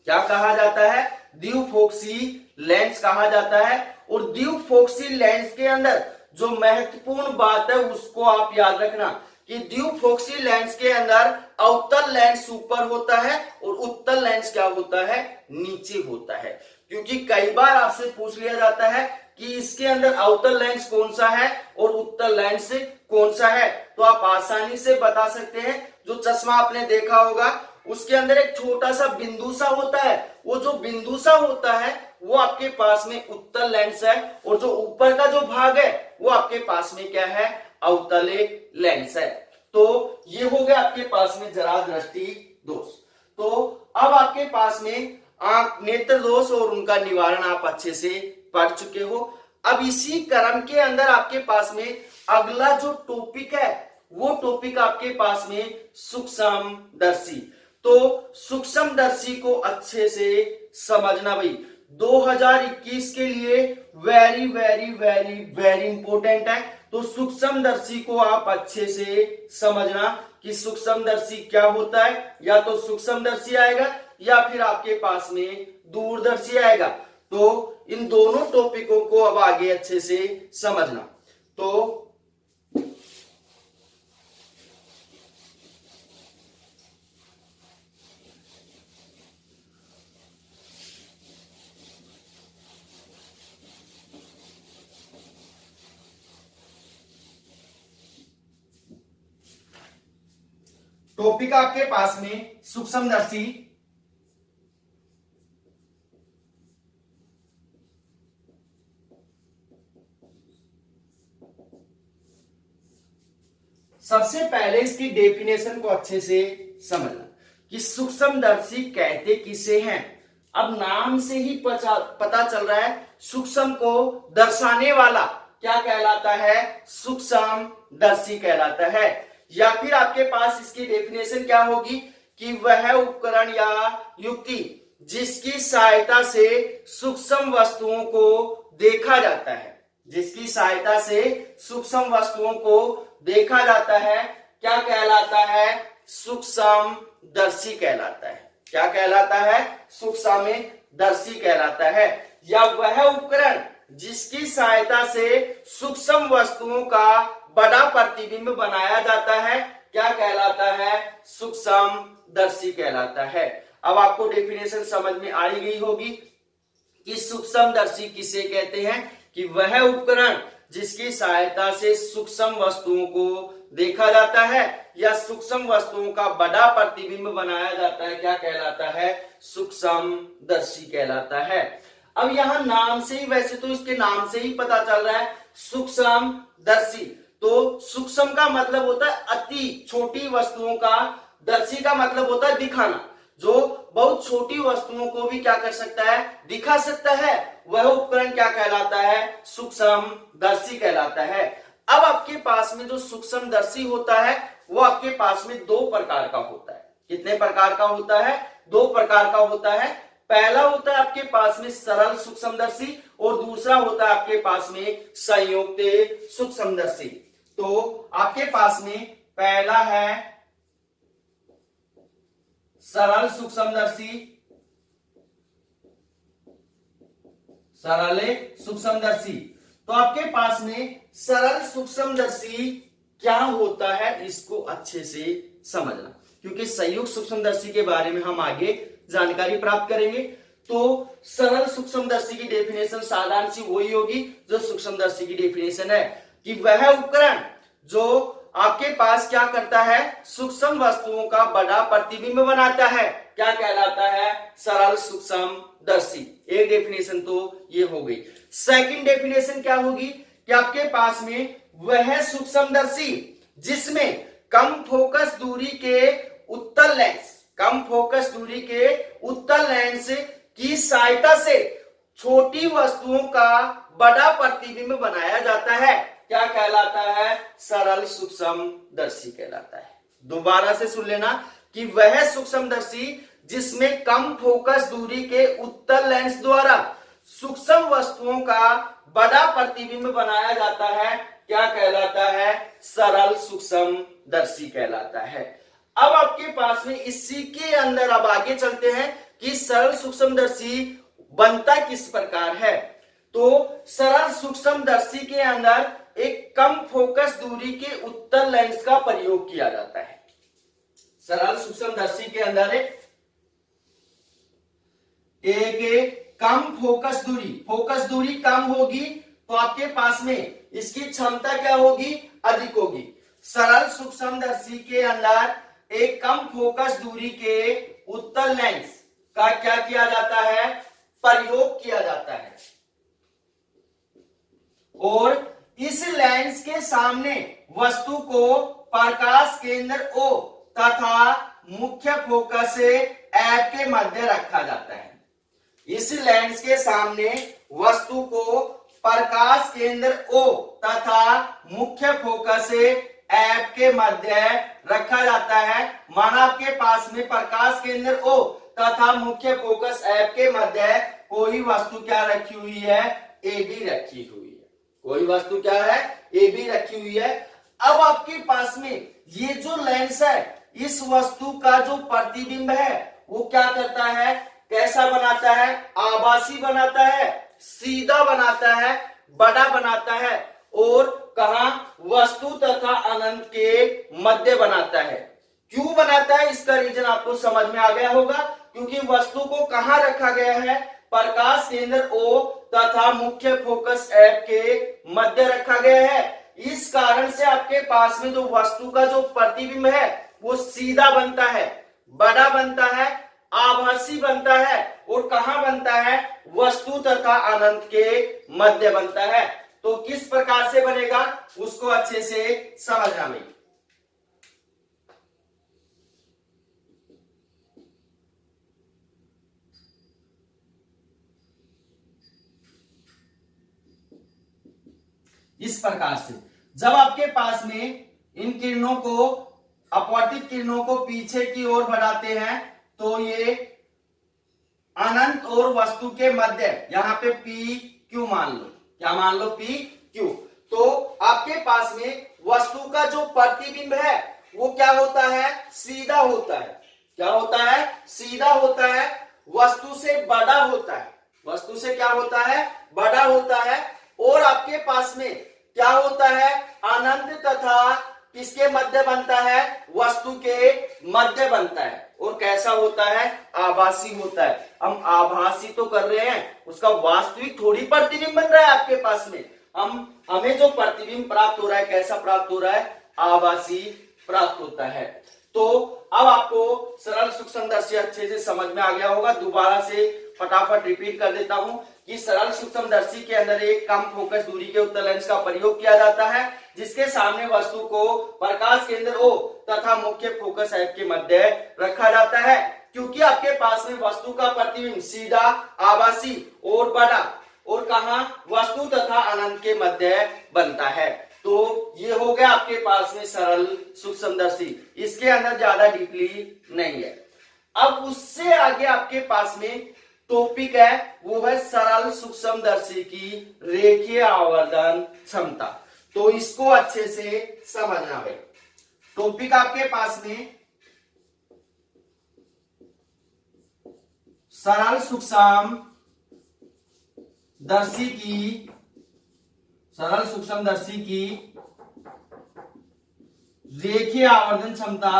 क्या कहा जाता है? द्विफोक्सी लेंस कहा जाता है। और द्विफोक्सी लेंस के अंदर जो महत्वपूर्ण बात है उसको आप याद रखना कि द्विफोक्सी लेंस के अंदर अवतल लेंस ऊपर होता है और उत्तल लेंस क्या होता है, नीचे होता है। क्योंकि कई बार आपसे पूछ लिया जाता है कि इसके अंदर अवतल लेंस कौन सा है और उत्तल लेंस कौन सा है, तो आप आसानी से बता सकते हैं। जो चश्मा आपने देखा होगा उसके अंदर एक छोटा सा बिंदु सा होता है, वो जो बिंदु सा होता है वो आपके पास में उत्तल लेंस है, और जो ऊपर का जो भाग है वो आपके पास में क्या है, अवतले लेंस है। तो ये हो गया आपके पास में जरा दृष्टि दोष। तो अब आपके पास में आंख नेत्र दोष और उनका निवारण आप अच्छे से पढ़ चुके हो। अब इसी क्रम के अंदर आपके पास में अगला जो टॉपिक है वो टॉपिक आपके पास में सूक्ष्मदर्शी। तो सूक्ष्मदर्शी को अच्छे से समझना भाई, 2021 के लिए very very very very important है। तो सूक्ष्मदर्शी को आप अच्छे से समझना कि सूक्ष्मदर्शी क्या होता है। या तो सूक्ष्मदर्शी आएगा या फिर आपके पास में दूरदर्शी आएगा। तो इन दोनों टॉपिकों को अब आगे अच्छे से समझना। तो टॉपिक आपके पास में सूक्ष्मदर्शी। सबसे पहले इसकी डेफिनेशन को अच्छे से समझना कि सूक्ष्मदर्शी कहते किसे हैं। अब नाम से ही पता चल रहा है, सूक्ष्म को दर्शाने वाला क्या कहलाता है, सूक्ष्मदर्शी कहलाता है। या फिर आपके पास इसकी डेफिनेशन क्या होगी कि वह उपकरण या युक्ति जिसकी सहायता से सूक्ष्म वस्तुओं को देखा जाता है, जिसकी सहायता से सूक्ष्म वस्तुओं को देखा जाता है, क्या कहलाता है, सूक्ष्मदर्शी कहलाता है। क्या कहलाता है, सूक्ष्मदर्शी कहलाता है। या वह उपकरण जिसकी सहायता से सूक्ष्म वस्तुओं का बड़ा प्रतिबिंब बनाया जाता है, क्या कहलाता है, सूक्ष्मदर्शी कहलाता है। अब आपको डेफिनेशन समझ में आ ही गई होगी कि सूक्ष्मदर्शी किसे कहते हैं, कि वह उपकरण जिसकी सहायता से सूक्ष्म वस्तुओं को देखा जाता है या सूक्ष्म वस्तुओं का बड़ा प्रतिबिंब बनाया जाता है, क्या कहलाता है, सूक्ष्मदर्शी कहलाता है। अब यहां नाम से ही, वैसे तो इसके नाम से ही पता चल रहा है सूक्ष्मदर्शी। तो सूक्ष्म का मतलब होता है अति छोटी वस्तुओं का, दर्शी का मतलब होता है दिखाना, जो बहुत छोटी वस्तुओं को भी क्या कर सकता है, दिखा सकता है, वह उपकरण क्या कहलाता है, सूक्ष्मदर्शी कहलाता है। अब आपके पास में जो सूक्ष्मदर्शी होता है वो आपके पास में दो प्रकार का होता है। कितने प्रकार का होता है, दो प्रकार का होता है। पहला होता है आपके पास में सरल सूक्ष्मदर्शी और दूसरा होता है आपके पास में संयुक्त सूक्ष्मदर्शी। तो आपके पास में पहला है सरल सूक्ष्मदर्शी, सरल सूक्ष्मदर्शी। तो आपके पास में सरल सूक्ष्मदर्शी क्या होता है इसको अच्छे से समझना, क्योंकि संयुक्त सूक्ष्मदर्शी के बारे में हम आगे जानकारी प्राप्त करेंगे। तो सरल सूक्ष्मदर्शी की डेफिनेशन साधारण सी वही होगी जो सूक्ष्मदर्शी की डेफिनेशन है, कि वह उपकरण जो आपके पास क्या करता है, सूक्ष्म वस्तुओं का बड़ा प्रतिबिंब बनाता है, क्या कहलाता है, सरल सूक्ष्मदर्शी। एक डेफिनेशन तो ये हो गई। सेकंड डेफिनेशन क्या होगी कि आपके पास में वह सूक्ष्मदर्शी जिसमें कम फोकस दूरी के उत्तल लेंस, कम फोकस दूरी के उत्तल लेंस की सहायता से छोटी वस्तुओं का बड़ा प्रतिबिंब बनाया जाता है, क्या कहलाता है, सरल सूक्ष्मदर्शी कहलाता है। दोबारा से सुन लेना कि वह सूक्ष्मदर्शी जिसमें कम फोकस दूरी के उत्तल लेंस द्वारा सूक्ष्म वस्तुओं का बड़ा प्रतिबिंब बनाया जाता है, क्या कहलाता है, सरल सूक्ष्मदर्शी कहलाता है। अब आपके पास में इसी के अंदर अब आगे चलते हैं कि सरल सूक्ष्मदर्शी बनता किस प्रकार है। तो सरल सूक्ष्मदर्शी के अंदर एक कम फोकस दूरी के उत्तल लेंस का प्रयोग किया जाता है। सरल सूक्ष्मदर्शी के अंदर एक कम फोकस दूरी कम होगी तो आपके पास में इसकी क्षमता क्या होगी, अधिक होगी। सरल सूक्ष्मदर्शी के अंदर एक कम फोकस दूरी के उत्तल लेंस का क्या किया जाता है, प्रयोग किया जाता है, और इस लेंस के सामने वस्तु को प्रकाश केंद्र O तथा मुख्य फोकस F के मध्य रखा जाता है। इस लेंस के सामने वस्तु को प्रकाश केंद्र O तथा मुख्य फोकस F के मध्य रखा जाता है। माना आपके पास में प्रकाश केंद्र O तथा मुख्य फोकस F के मध्य कोई वस्तु क्या रखी हुई है, AB रखी हुई है। कोई वस्तु क्या है, AB रखी हुई है। अब आपके पास में ये जो लेंस है, इस वस्तु का जो प्रतिबिंब है वो क्या करता है, कैसा बनाता है, आभासी बनाता है, सीधा बनाता है, बड़ा बनाता है, और कहा, वस्तु तथा अनंत के मध्य बनाता है। क्यों बनाता है, इसका रीजन आपको समझ में आ गया होगा, क्योंकि वस्तु को कहां रखा गया है, प्रकाश केंद्र O तथा मुख्य फोकस F के मध्य रखा गया है। इस कारण से आपके पास में जो वस्तु का जो प्रतिबिंब है वो सीधा बनता है, बड़ा बनता है, आभासी बनता है, और कहां बनता है, वस्तु तथा अनंत के मध्य बनता है। तो किस प्रकार से बनेगा उसको अच्छे से समझना भाई। इस प्रकार से जब आपके पास में इन किरणों को, अपवर्तित किरणों को पीछे की ओर बढ़ाते हैं तो ये अनंत और वस्तु के मध्य, यहां पे पी क्यू मान लो, क्या मान लो, पी क्यू। तो आपके पास में वस्तु का जो प्रतिबिंब है वो क्या होता है, सीधा होता है। क्या होता है, सीधा होता है, वस्तु से बड़ा होता है, वस्तु से क्या होता है, बड़ा होता है, और आपके पास में क्या होता है, अनंत तथा किसके मध्य बनता है, वस्तु के मध्य बनता है। और कैसा होता है, आभासी होता है। हम आभासी तो कर रहे हैं, उसका वास्तविक थोड़ी प्रतिबिंब बन रहा है आपके पास में। हमें जो प्रतिबिंब प्राप्त हो रहा है कैसा प्राप्त हो रहा है, आभासी प्राप्त होता है। तो अब आपको सरल सूक्ष्मदर्शी अच्छे से समझ में आ गया होगा। दोबारा से फटाफट रिपीट कर देता हूं कि सरल सूक्ष्मदर्शी के अंदर एक कम फोकस दूरी के उत्तल लेंस का प्रयोग किया जाता है, जिसके सामने वस्तु को प्रकाश केंद्र O तथा मुख्य फोकस F के मध्य रखा जाता है। क्योंकि आपके पास में वस्तु का प्रतिबिंब सीधा, आभासी और बड़ा, और कहा, वस्तु तथा अनंत के मध्य बनता है। तो ये हो गया आपके पास में सरल सूक्ष्मदर्शी। इसके अंदर ज्यादा डीपली नहीं है। अब उससे आगे आपके पास में टॉपिक है, वो है सरल सूक्ष्मदर्शी की रेखीय आवर्धन क्षमता। तो इसको अच्छे से समझना भाई। टॉपिक आपके पास में सरल सूक्ष्मदर्शी की रेखीय आवर्धन क्षमता,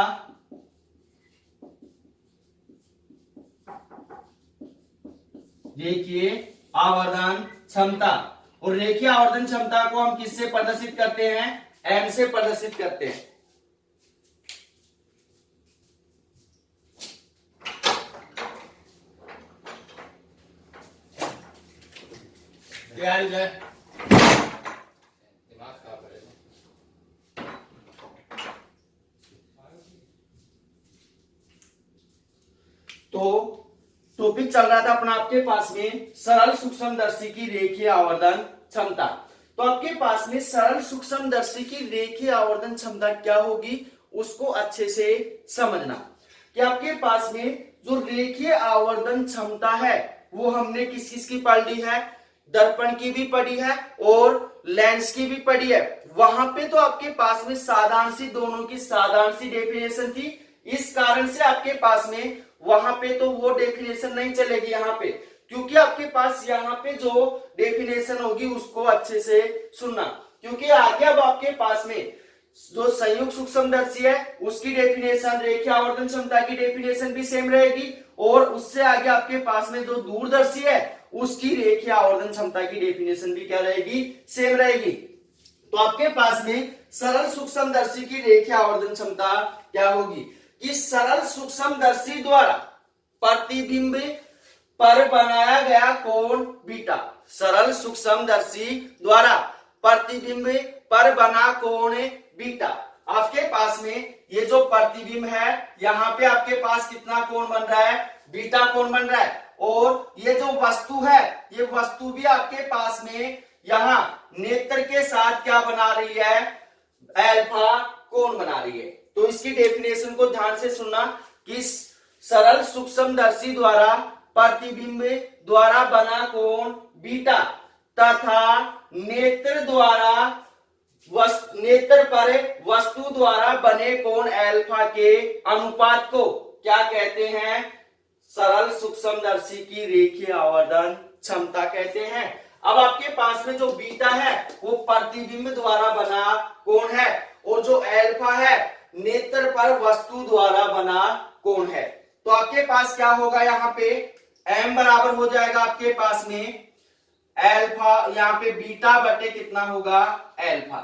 रेखीय आवर्धन क्षमता। और रेखीय आवर्धन क्षमता को हम किससे प्रदर्शित करते हैं? एम से प्रदर्शित करते हैं। तो टॉपिक चल रहा था अपना आपके पास में सरल सूक्ष्मदर्शी की रेखीय आवर्धन क्षमता। तो आपके पास में सरल सूक्ष्मदर्शी की रेखीय आवर्धन क्षमता क्या होगी उसको अच्छे से समझना कि आपके पास में जो रेखीय आवर्धन क्षमता है वो हमने किस किस की पढ़ ली है? दर्पण की भी पढ़ी है और लेंस की भी पढ़ी है। वहां पे तो आपके पास में साधांशी, दोनों की साधांशी डेफिनेशन थी। इस कारण से आपके पास में वहां पे तो वो डेफिनेशन नहीं चलेगी यहाँ पे, क्योंकि आपके पास यहाँ पे जो डेफिनेशन होगी उसको अच्छे से सुनना, क्योंकि आगे अब आपके पास में जो संयुक्त सूक्ष्मदर्शी है उसकी डेफिनेशन, रेखीय आवर्धन क्षमता की डेफिनेशन भी सेम रहेगी, और उससे आगे आपके पास में जो दूरदर्शी है उसकी रेखीय आवर्धन क्षमता की डेफिनेशन भी क्या रहेगी? सेम रहेगी। तो आपके पास में सरल सूक्ष्मदर्शी की रेखीय आवर्धन क्षमता क्या होगी कि सरल सूक्ष्मदर्शी द्वारा प्रतिबिंब पर बनाया गया कोण बीटा। सरल सूक्ष्मदर्शी द्वारा प्रतिबिंब पर बना कोण बीटा। आपके पास में ये जो प्रतिबिंब है यहाँ पे आपके पास कितना कोण बन रहा है? बीटा कोण बन रहा है। और ये जो वस्तु है, ये वस्तु भी आपके पास में यहाँ नेत्र के साथ क्या बना रही है? अल्फा कोण बना रही है। तो इसकी डेफिनेशन को ध्यान से सुनना कि सरल सूक्ष्मदर्शी द्वारा प्रतिबिंब द्वारा बना कोण बीटा तथा नेत्र पर वस्तु द्वारा बने कोण अल्फा के अनुपात को क्या कहते हैं? सरल सूक्ष्मदर्शी की रेखीय आवर्धन क्षमता कहते हैं। अब आपके पास में जो बीटा है वो प्रतिबिंब द्वारा बना कोण है, और जो अल्फा है नेत्र पर वस्तु द्वारा बना कोण है। तो आपके पास क्या होगा? यहाँ पे m बराबर हो जाएगा आपके पास में अल्फा, यहाँ पे बीटा बटे कितना होगा? अल्फा।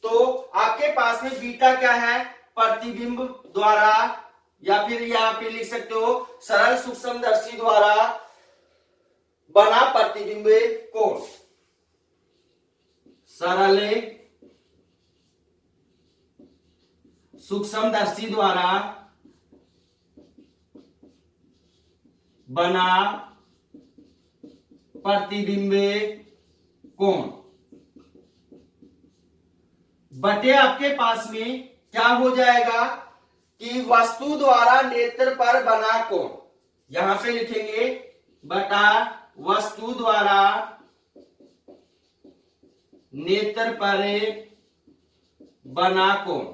तो आपके पास में बीटा क्या है? प्रतिबिंब द्वारा, या फिर यहाँ पे लिख सकते हो सरल सूक्ष्मदर्शी द्वारा बना प्रतिबिंब कोण। सरल सूक्ष्मदर्शी द्वारा बना प्रतिबिंब कोण बटे आपके पास में क्या हो जाएगा कि वस्तु द्वारा नेत्र पर बना कोण। यहां पे लिखेंगे बटा वस्तु द्वारा नेत्र पर बना कोण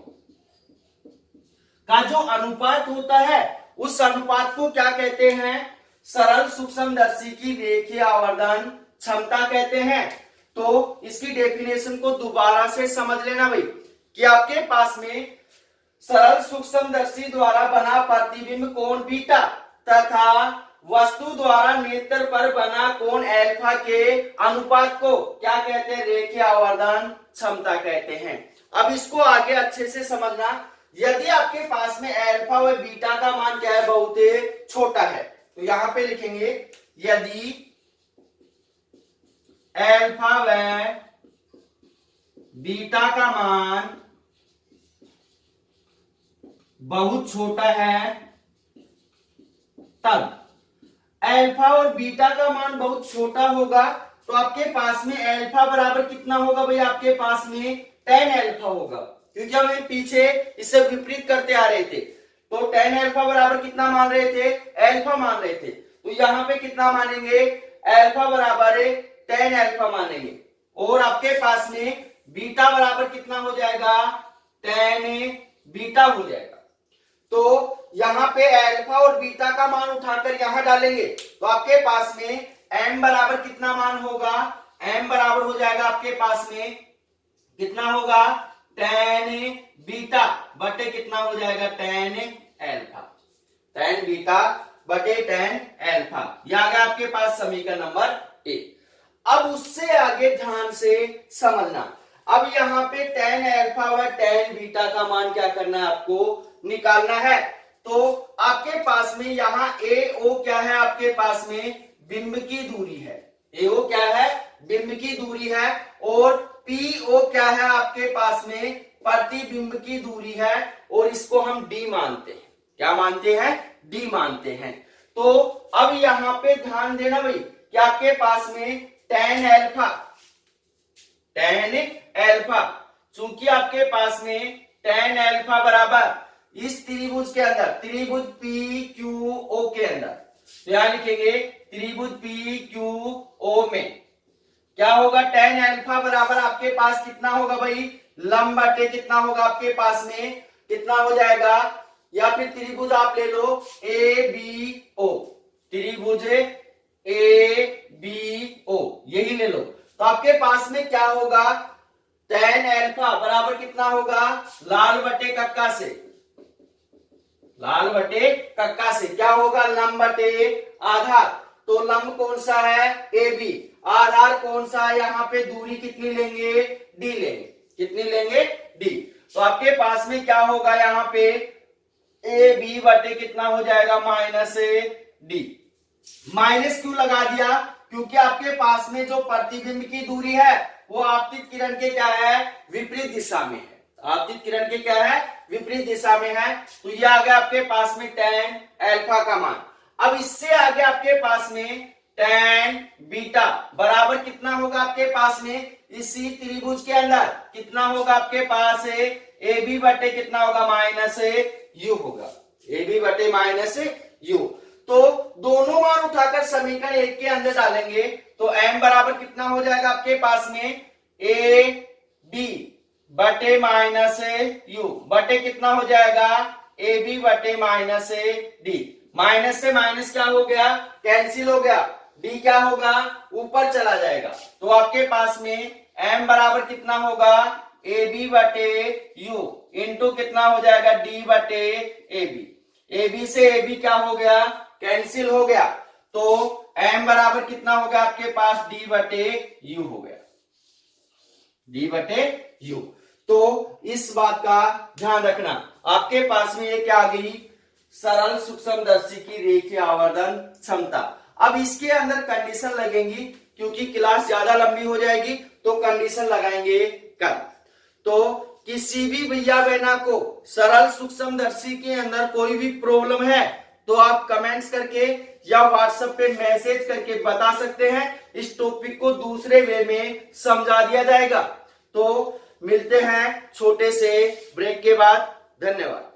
का जो अनुपात होता है उस अनुपात को क्या कहते हैं? सरल सूक्ष्मदर्शी की रेखीय आवर्धन क्षमता कहते हैं। तो इसकी डेफिनेशन को दोबारा से समझ लेना भाई कि आपके पास में सरल सूक्ष्मदर्शी द्वारा बना प्रतिबिंब कोण बीटा तथा वस्तु द्वारा नेत्र पर बना कोण अल्फा के अनुपात को क्या कहते हैं? रेखीय आवर्धन क्षमता कहते हैं। अब इसको आगे अच्छे से समझना। यदि आपके पास में अल्फा व बीटा का मान क्या है? बहुत छोटा है। तो यहां पे लिखेंगे यदि अल्फा व बीटा का मान बहुत छोटा है, तब अल्फा और बीटा का मान बहुत छोटा होगा तो आपके पास में अल्फा बराबर कितना होगा भाई? आपके पास में tan अल्फा होगा, क्योंकि हम पीछे इससे विपरीत करते आ रहे थे। तो tan अल्फा बराबर कितना मान रहे थे, अल्फा मान रहे थे, तो यहाँ पे कितना मानेंगे, अल्फा बराबर tan अल्फा मानेंगे, और आपके पास में बीटा बराबर कितना हो जाएगा, tan बीटा हो जाएगा। तो यहाँ पे अल्फा और बीटा का मान उठाकर यहां डालेंगे तो आपके पास में m बराबर कितना मान होगा, m बराबर हो जाएगा आपके पास में कितना होगा, tan बीटा बटे कितना हो जाएगा, tan अल्फा, tan बीटा बटे tan अल्फा। यह आ गया आपके पास समीकरण नंबर 1। अब उससे आगे ध्यान से समझना, अब यहाँ पे tan अल्फा व tan बीटा का मान क्या करना है, आपको निकालना है। तो आपके पास में यहाँ AO क्या है, आपके पास में बिंब की दूरी है, AO क्या है, बिंब की दूरी है, और PO क्या है, आपके पास में प्रतिबिंब की दूरी है, और इसको हम D मानते हैं। क्या मानते हैं, D मानते हैं। तो अब यहाँ पे ध्यान देना भाई कि आपके पास में tan अल्फा, चूंकि आपके पास में tan अल्फा बराबर इस त्रिभुज के अंदर, त्रिभुज PQO के अंदर, तो यहां लिखेंगे त्रिभुज PQO में क्या होगा, tan अल्फा बराबर आपके पास कितना होगा भाई, लंब बटे कितना होगा, आपके पास में कितना हो जाएगा, या फिर त्रिभुज आप ले लो ABO, त्रिभुज ABO यही ले लो, तो आपके पास में क्या होगा, tan अल्फा बराबर कितना होगा, लाल बटे कक्का से, लाल बटे कक्का से क्या होगा, लंब बटे आधार। तो लंब कौन सा है, AB, आधार कौन सा है, यहाँ पे दूरी कितनी लेंगे, D लेंगे, कितनी लेंगे, D। तो आपके पास में क्या होगा, यहाँ पे AB बटे कितना हो जाएगा, -D। माइनस क्यों लगा दिया, क्योंकि आपके पास में जो प्रतिबिंब की दूरी है वो आपतित किरण के क्या है, विपरीत दिशा में है, आपतित किरण के क्या है, विपरीत दिशा में है। तो ये आ गया आपके पास में tan अल्फा का मान। अब इससे आगे आपके पास में tan बीटा बराबर कितना होगा, आपके पास में इसी त्रिभुज के अंदर कितना होगा, आपके पास AB बटे कितना होगा, -U होगा, AB बटे -U। तो दोनों मान उठाकर समीकरण 1 के अंदर डालेंगे तो m बराबर कितना हो जाएगा, आपके पास में AB बटे -U बटे कितना हो जाएगा, AB बटे -D। माइनस से माइनस क्या हो गया, कैंसिल हो गया, D क्या होगा, ऊपर चला जाएगा। तो आपके पास में m बराबर कितना होगा, AB बटे U इंटू कितना हो जाएगा, D बटे AB। AB से AB क्या हो गया, कैंसिल हो गया, तो m बराबर कितना हो गया, आपके पास D बटे U हो गया, D बटे U। तो इस बात का ध्यान रखना, आपके पास में ये क्या आ गई, सरल सूक्ष्मदर्शी की रेखीय आवर्धन क्षमता। अब इसके अंदर कंडीशन लगेंगी, क्योंकि क्लास ज्यादा लंबी हो जाएगी तो कंडीशन लगाएंगे कल। तो किसी भी भैया बहना को सरल सूक्ष्मदर्शी के अंदर कोई भी प्रॉब्लम है तो आप कमेंट्स करके या व्हाट्सएप पे मैसेज करके बता सकते हैं, इस टॉपिक को दूसरे वे में समझा दिया जाएगा। तो मिलते हैं छोटे से ब्रेक के बाद, धन्यवाद।